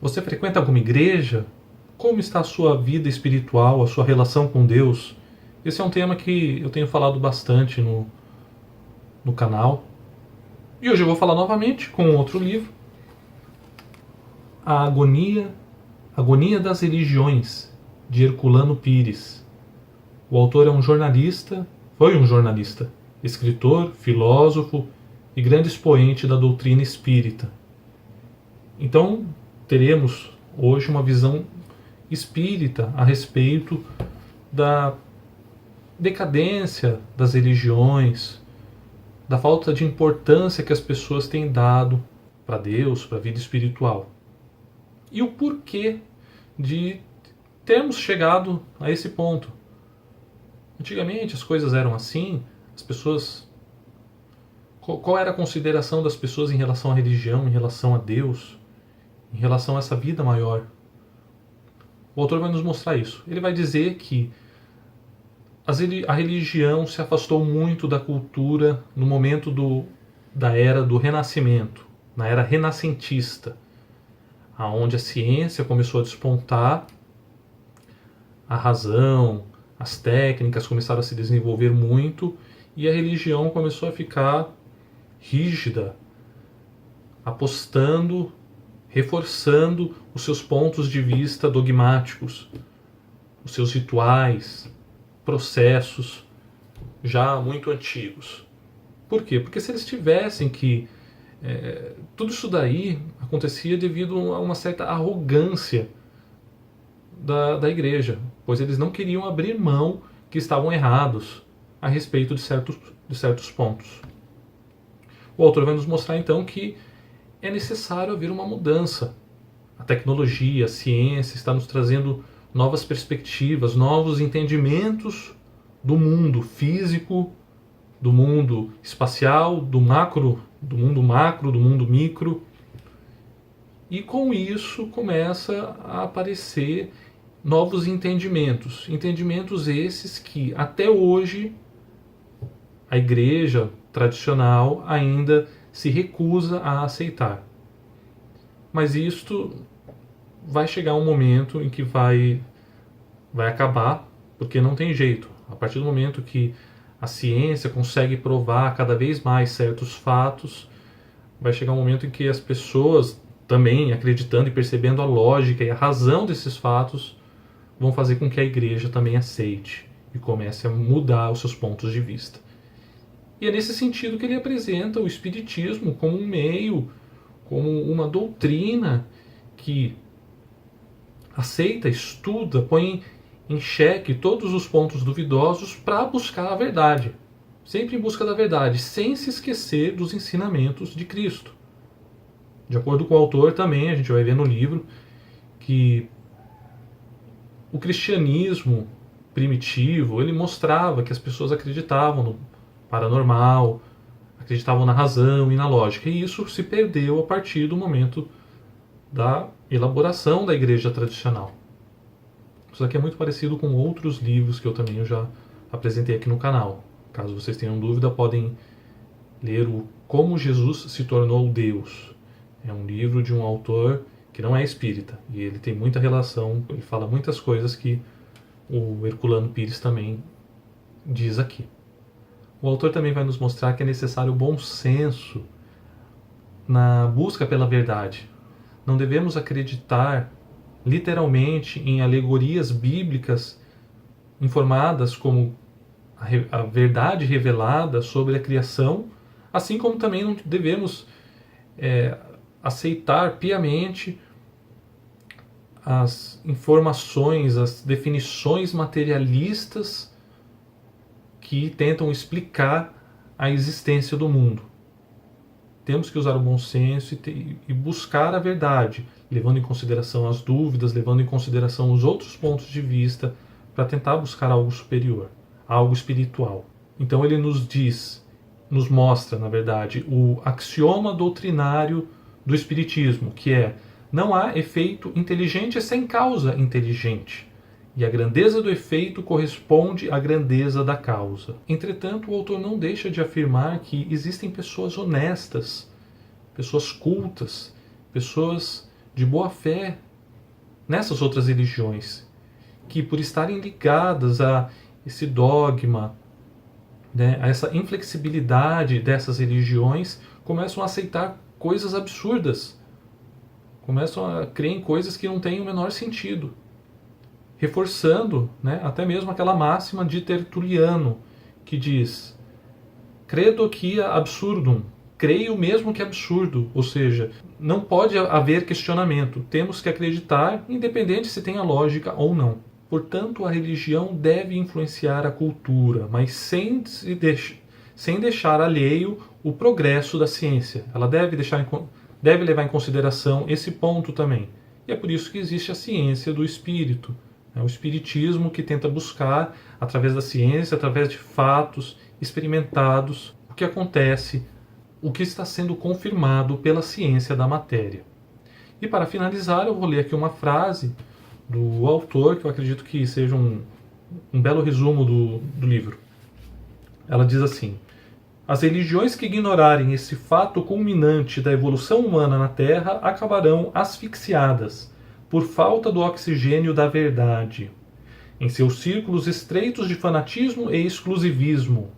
Você frequenta alguma igreja? Como está a sua vida espiritual, a sua relação com Deus? Esse é um tema que eu tenho falado bastante no canal. E hoje eu vou falar novamente com outro livro, A Agonia das Religiões, de Herculano Pires. O autor é um jornalista, foi um jornalista, escritor, filósofo e grande expoente da doutrina espírita. Então, teremos hoje uma visão espírita a respeito da decadência das religiões, da falta de importância que as pessoas têm dado para Deus, para a vida espiritual. E o porquê de termos chegado a esse ponto. Antigamente as coisas eram assim, as pessoas. Qual era a consideração das pessoas em relação à religião, em relação a Deus, em relação a essa vida maior? O autor vai nos mostrar isso. Ele vai dizer que a religião se afastou muito da cultura no momento da era do Renascimento, na era renascentista, aonde a ciência começou a despontar, a razão, as técnicas começaram a se desenvolver muito e a religião começou a ficar rígida, apostando, reforçando os seus pontos de vista dogmáticos, os seus rituais, processos já muito antigos. Por quê? Porque se eles tivessem que... tudo isso daí acontecia devido a uma certa arrogância da igreja, pois eles não queriam abrir mão que estavam errados a respeito de certos pontos. O autor vai nos mostrar então que é necessário haver uma mudança. A tecnologia, a ciência está nos trazendo novas perspectivas, novos entendimentos do mundo físico, do mundo espacial, do mundo macro, do mundo micro. E com isso começa a aparecer novos entendimentos. Entendimentos esses que até hoje a igreja tradicional ainda se recusa a aceitar. Mas isto vai chegar um momento em que vai acabar, porque não tem jeito. A partir do momento que a ciência consegue provar cada vez mais certos fatos, vai chegar um momento em que as pessoas, também acreditando e percebendo a lógica e a razão desses fatos, vão fazer com que a igreja também aceite e comece a mudar os seus pontos de vista. E é nesse sentido que ele apresenta o Espiritismo como um meio, como uma doutrina que aceita, estuda, põe em xeque todos os pontos duvidosos para buscar a verdade. Sempre em busca da verdade, sem se esquecer dos ensinamentos de Cristo. De acordo com o autor também, a gente vai ver no livro, que o cristianismo primitivo, ele mostrava que as pessoas acreditavam no paranormal, acreditavam na razão e na lógica. E isso se perdeu a partir do momento da elaboração da igreja tradicional. Isso aqui é muito parecido com outros livros que eu também já apresentei aqui no canal. Caso vocês tenham dúvida, podem ler o Como Jesus se Tornou Deus. É um livro de um autor que não é espírita. E ele tem muita relação, ele fala muitas coisas que o Herculano Pires também diz aqui. O autor também vai nos mostrar que é necessário bom senso na busca pela verdade. Não devemos acreditar literalmente em alegorias bíblicas informadas como a verdade revelada sobre a criação, assim como também não devemos aceitar piamente as informações, as definições materialistas que tentam explicar a existência do mundo. Temos que usar o bom senso e buscar a verdade, levando em consideração as dúvidas, levando em consideração os outros pontos de vista, para tentar buscar algo superior, algo espiritual. Então ele nos mostra, na verdade, o axioma doutrinário do Espiritismo, que é: não há efeito inteligente sem causa inteligente. E a grandeza do efeito corresponde à grandeza da causa. Entretanto, o autor não deixa de afirmar que existem pessoas honestas, pessoas cultas, pessoas de boa fé nessas outras religiões, que por estarem ligadas a esse dogma, né, a essa inflexibilidade dessas religiões, começam a aceitar coisas absurdas, começam a crer em coisas que não têm o menor sentido, reforçando, né, até mesmo aquela máxima de Tertuliano, que diz: credo quia absurdum, creio mesmo que absurdo, ou seja, não pode haver questionamento, temos que acreditar, independente se tenha lógica ou não. Portanto, a religião deve influenciar a cultura, mas sem deixar alheio o progresso da ciência. Ela deve levar em consideração esse ponto também. E é por isso que existe a ciência do espírito, né? O espiritismo, que tenta buscar, através da ciência, através de fatos experimentados, o que acontece, o que está sendo confirmado pela ciência da matéria. E para finalizar, eu vou ler aqui uma frase do autor, que eu acredito que seja um belo resumo do livro. Ela diz assim: as religiões que ignorarem esse fato culminante da evolução humana na Terra acabarão asfixiadas por falta do oxigênio da verdade, em seus círculos estreitos de fanatismo e exclusivismo.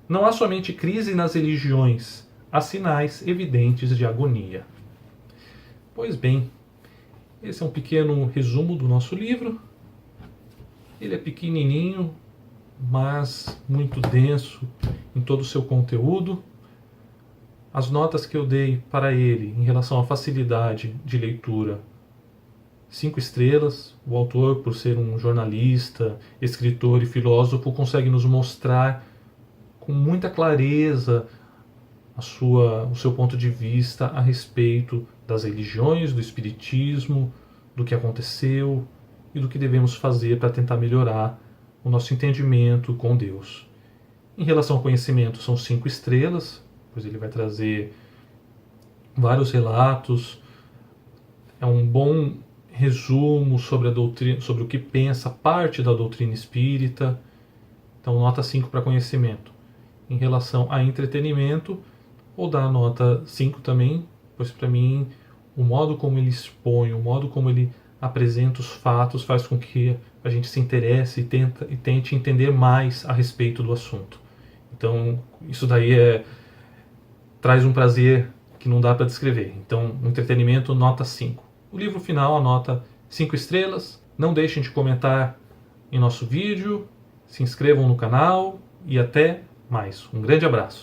Não há somente crise nas religiões, há sinais evidentes de agonia. Pois bem, esse é um pequeno resumo do nosso livro. Ele é pequenininho, mas muito denso em todo o seu conteúdo. As notas que eu dei para ele em relação à facilidade de leitura: 5 estrelas. O autor, por ser um jornalista, escritor e filósofo, consegue nos mostrar com muita clareza o seu ponto de vista a respeito das religiões, do espiritismo, do que aconteceu e do que devemos fazer para tentar melhorar o nosso entendimento com Deus. Em relação ao conhecimento, são 5 estrelas, pois ele vai trazer vários relatos, é um bom resumo sobre a doutrina, sobre o que pensa parte da doutrina espírita. Então, nota 5 para conhecimento. Em relação a entretenimento, vou dar a nota 5 também, pois para mim o modo como ele expõe, o modo como ele apresenta os fatos faz com que a gente se interesse e tente entender mais a respeito do assunto. Então, isso daí traz um prazer que não dá para descrever. Então, no entretenimento, nota 5. O livro final, a nota 5 estrelas. Não deixem de comentar em nosso vídeo, se inscrevam no canal e até mais. Um grande abraço.